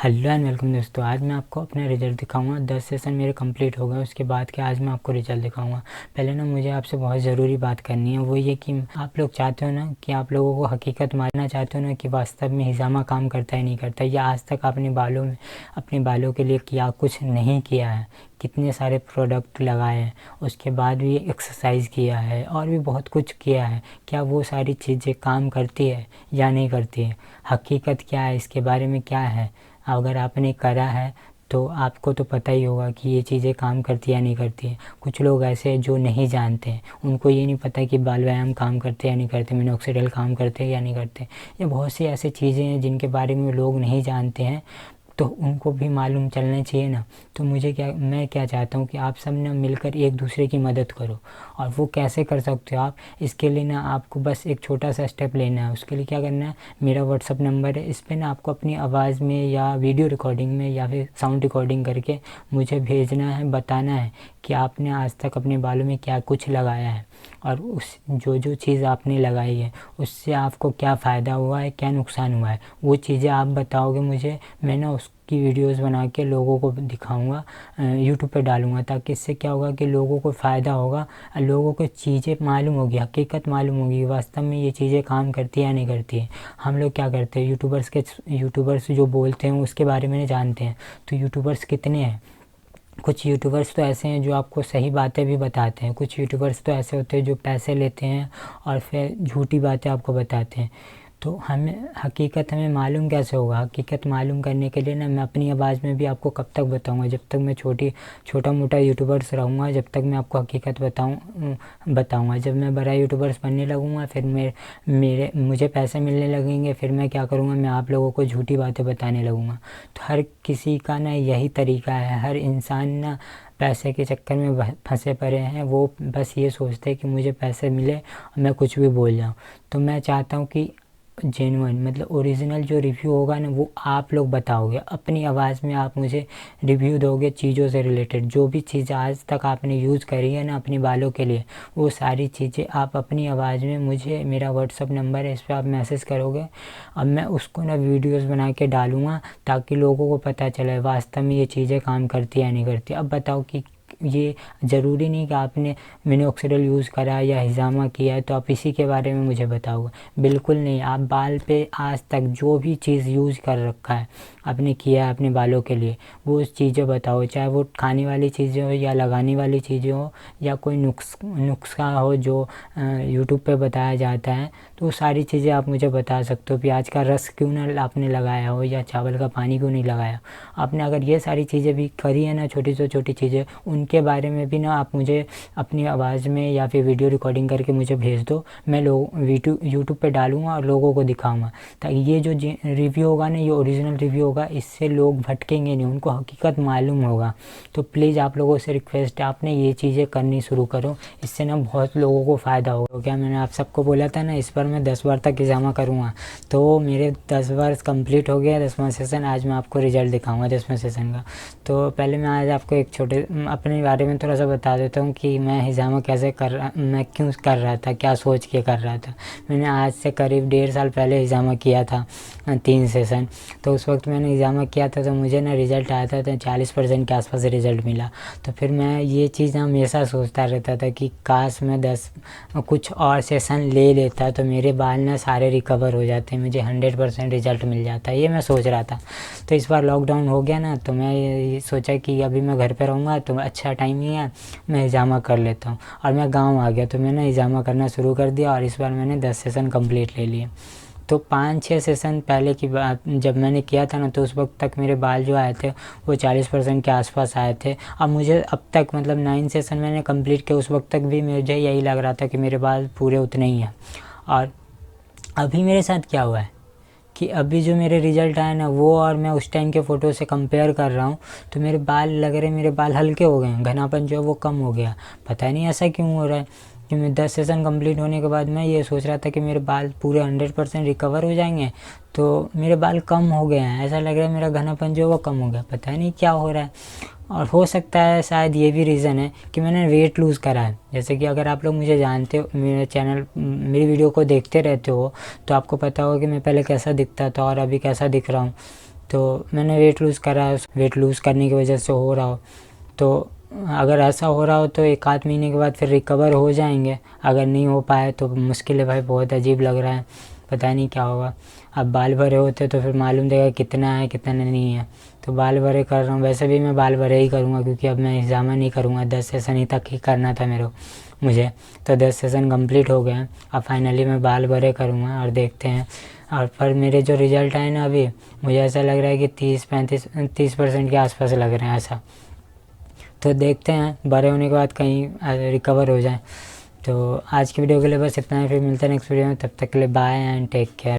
Hello and welcome दोस्तों। आज मैं आपको अपना रिज़ल्ट दिखाऊंगा। 10 सेशन मेरे कंप्लीट हो गए, उसके बाद के आज मैं आपको रिज़ल्ट दिखाऊंगा। पहले ना मुझे आपसे बहुत ज़रूरी बात करनी है, वो ये कि आप लोग चाहते हो ना कि आप लोगों को हकीकत मानना चाहते हो ना कि वास्तव में हिजामा काम करता है नहीं करता, या आज तक अपने बालों के लिए क्या कुछ नहीं किया है, कितने सारे प्रोडक्ट लगाए हैं, उसके बाद भी एक्सरसाइज किया है और भी बहुत कुछ किया है, क्या वो सारी चीज़ें काम करती है या नहीं करती है, हकीकत क्या है, इसके बारे में क्या है। अगर आपने करा है तो आपको तो पता ही होगा कि ये चीज़ें काम करती है या नहीं करती है। कुछ लोग ऐसे हैं जो नहीं जानते हैं, उनको ये नहीं पता कि बाल व्यायाम काम करते हैं या नहीं करते, मिनोक्सिडिल काम करते हैं या नहीं करते। ये बहुत सी ऐसी चीज़ें हैं जिनके बारे में लोग नहीं जानते हैं, तो उनको भी मालूम चलना चाहिए ना। तो मैं क्या चाहता हूँ कि आप सब ना मिलकर एक दूसरे की मदद करो। और वो कैसे कर सकते हो आप, इसके लिए ना आपको बस एक छोटा सा स्टेप लेना है। उसके लिए क्या करना है, मेरा व्हाट्सअप नंबर है, इस पर ना आपको अपनी आवाज़ में या वीडियो रिकॉर्डिंग में या फिर साउंड रिकॉर्डिंग करके मुझे भेजना है, बताना है कि आपने आज तक अपने बालों में क्या कुछ लगाया है और उस जो चीज़ आपने लगाई है उससे आपको क्या फ़ायदा हुआ है, क्या नुकसान हुआ है। वो चीज़ें आप बताओगे मुझे, मैं ना उसकी वीडियोस बना के लोगों को दिखाऊंगा, यूट्यूब पे डालूंगा, ताकि इससे क्या होगा कि लोगों को फ़ायदा होगा, लोगों को चीज़ें मालूम होगी, हकीकत मालूम होगी, वास्तव में ये चीज़ें काम करती है या नहीं करती है। हम लोग क्या करते हैं, यूट्यूबर्स जो बोलते हैं उसके बारे में नहीं जानते हैं। तो यूट्यूबर्स कितने हैं, कुछ यूट्यूबर्स तो ऐसे हैं जो आपको सही बातें भी बताते हैं, कुछ यूट्यूबर्स तो ऐसे होते हैं जो पैसे लेते हैं और फिर झूठी बातें आपको बताते हैं। तो हमें मालूम कैसे होगा, हकीकत मालूम करने के लिए ना मैं अपनी आवाज़ में भी आपको कब तक बताऊंगा, जब तक मैं छोटा मोटा यूट्यूबर्स रहूँगा, जब तक मैं आपको हकीकत बताऊंगा। जब मैं बड़ा यूट्यूबर्स बनने लगूँगा, फिर मुझे पैसे मिलने लगेंगे, फिर मैं क्या करूँगा, मैं आप लोगों को झूठी बातें बताने लगूँगा। तो हर किसी का ना यही तरीका है, हर इंसान ना पैसे के चक्कर में फंसे पड़े हैं। वो बस ये सोचते हैं कि मुझे पैसे मिले और मैं कुछ भी बोल जाऊँ। तो मैं चाहता हूँ कि जेन्युइन मतलब ओरिजिनल जो रिव्यू होगा ना वो आप लोग बताओगे, अपनी आवाज़ में आप मुझे रिव्यू दोगे चीज़ों से रिलेटेड। जो भी चीज़ आज तक आपने यूज़ करी है ना अपने बालों के लिए, वो सारी चीज़ें आप अपनी आवाज़ में मुझे, मेरा व्हाट्सअप नंबर है, इस पर आप मैसेज करोगे। अब मैं उसको ना वीडियोस बना के डालूँगा ताकि लोगों को पता चले वास्तव में ये चीज़ें काम करती है या नहीं करती। अब बताओ कि ये ज़रूरी नहीं कि आपने मिनोक्सिडिल यूज़ करा या हिजामा किया है तो आप इसी के बारे में मुझे बताओगे। बिल्कुल नहीं, आप बाल पे आज तक जो भी चीज़ यूज़ कर रखा है, आपने किया है अपने बालों के लिए, वो चीज़ें बताओ। चाहे वो खाने वाली चीज़ें हो या लगाने वाली चीज़ें हो या कोई नुस्खा हो जो यूट्यूब पे बताया जाता है, तो वो सारी चीज़ें आप मुझे बता सकते हो। प्याज का रस क्यों ना आपने लगाया हो या चावल का पानी क्यों नहीं लगाया। आपने अगर ये सारी चीज़ें भी करी है ना, छोटी से छोटी चीज़ें, उनके बारे में भी ना आप मुझे अपनी आवाज़ में या फिर वीडियो रिकॉर्डिंग करके मुझे भेज दो। मैं यूट्यूब पे डालूँगा और लोगों को दिखाऊँगा, ताकि ये जो रिव्यू होगा ना ये ओरिजिनल रिव्यू होगा, इससे लोग भटकेंगे नहीं, उनको हकीकत मालूम होगा। तो प्लीज़ आप लोगों से रिक्वेस्ट है, आपने ये चीज़ें करनी शुरू करो, इससे ना बहुत लोगों को फ़ायदा होगा। क्या मैंने आप सबको बोला था ना, इस पर मैं 10 बार तक हिजामा करूँगा। तो मेरे 10 बार कंप्लीट हो गया, 10वां सेशन। आज मैं आपको रिजल्ट दिखाऊँगा 10वें सेशन का। तो पहले मैं आज आपको एक छोटे अपने बारे में थोड़ा सा बता देता हूँ कि मैं हिजामा मैं क्यों कर रहा था, क्या सोच के कर रहा था। मैंने आज से करीब 1.5 साल पहले हिजामा किया था, 3 सेशन। तो उस वक्त मैंने हिजामा किया था तो मुझे ना रिज़ल्ट आया था तो 40% के आसपास रिज़ल्ट मिला। तो फिर मैं ये चीज़ हमेशा सोचता रहता था कि काश मैं कुछ और सेशन ले लेता तो मेरे बाल ना सारे रिकवर हो जाते, मुझे 100% रिज़ल्ट मिल जाता, ये मैं सोच रहा था। तो इस बार लॉकडाउन हो गया ना, तो मैं ये सोचा कि अभी मैं घर पे रहूँगा तो अच्छा टाइम ही है, मैं हिजामा कर लेता हूँ। और मैं गांव आ गया तो मैंने हिजामा करना शुरू कर दिया और इस बार मैंने 10 सेशन कंप्लीट ले लिए। तो 5-6 सेशन पहले की बात जब मैंने किया था ना, तो उस वक्त तक मेरे बाल जो आए थे वो 40% के आसपास आए थे। अब मुझे अब तक मतलब 9 सेशन मैंने कंप्लीट किया, उस वक्त तक भी मुझे यही लग रहा था कि मेरे बाल पूरे उतने ही हैं। और अभी मेरे साथ क्या हुआ है कि अभी जो मेरे रिज़ल्ट आए ना वो और मैं उस टाइम के फ़ोटो से कंपेयर कर रहा हूँ, तो मेरे बाल लग रहे, मेरे बाल हल्के हो गए हैं, घनापन जो है वो कम हो गया। पता नहीं ऐसा क्यों हो रहा है कि मैं 10 सेशन कंप्लीट होने के बाद मैं ये सोच रहा था कि मेरे बाल पूरे 100% रिकवर हो जाएंगे, तो मेरे बाल कम हो गए हैं। ऐसा लग रहा है मेरा घनापन जो है वो कम हो गया, पता नहीं क्या हो रहा है। और हो सकता है शायद ये भी रीज़न है कि मैंने वेट लूज़ करा है। जैसे कि अगर आप लोग मुझे जानते हो, मेरे चैनल मेरी वीडियो को देखते रहते हो, तो आपको पता होगा कि मैं पहले कैसा दिखता था और अभी कैसा दिख रहा हूँ। तो मैंने वेट लूज़ करा, वेट लूज़ करने की वजह से हो रहा हो, तो अगर ऐसा हो रहा हो तो 1 आध महीने के बाद फिर रिकवर हो जाएंगे। अगर नहीं हो पाए तो मुश्किल है भाई, बहुत अजीब लग रहा है, पता नहीं क्या होगा। अब बाल भरे होते तो फिर मालूम देगा कितना है कितना नहीं है। तो बाल भरे कर रहा हूँ, वैसे भी मैं बाल भरे ही करूँगा क्योंकि अब मैं हिजामा नहीं करूँगा। 10 सेशन ही तक ही करना था मुझे, तो 10 सेशन कंप्लीट हो गए हैं। अब फाइनली मैं बाल भरे करूँगा और देखते हैं। और पर मेरे जो रिज़ल्ट आए ना अभी, मुझे ऐसा लग रहा है कि 30% के आसपास लग रहे हैं ऐसा। तो देखते हैं बड़े होने के बाद कहीं रिकवर हो जाए। तो आज की वीडियो के लिए बस इतना ही, फिर मिलते हैं नेक्स्ट वीडियो में। तब तक के लिए बाय एंड टेक केयर।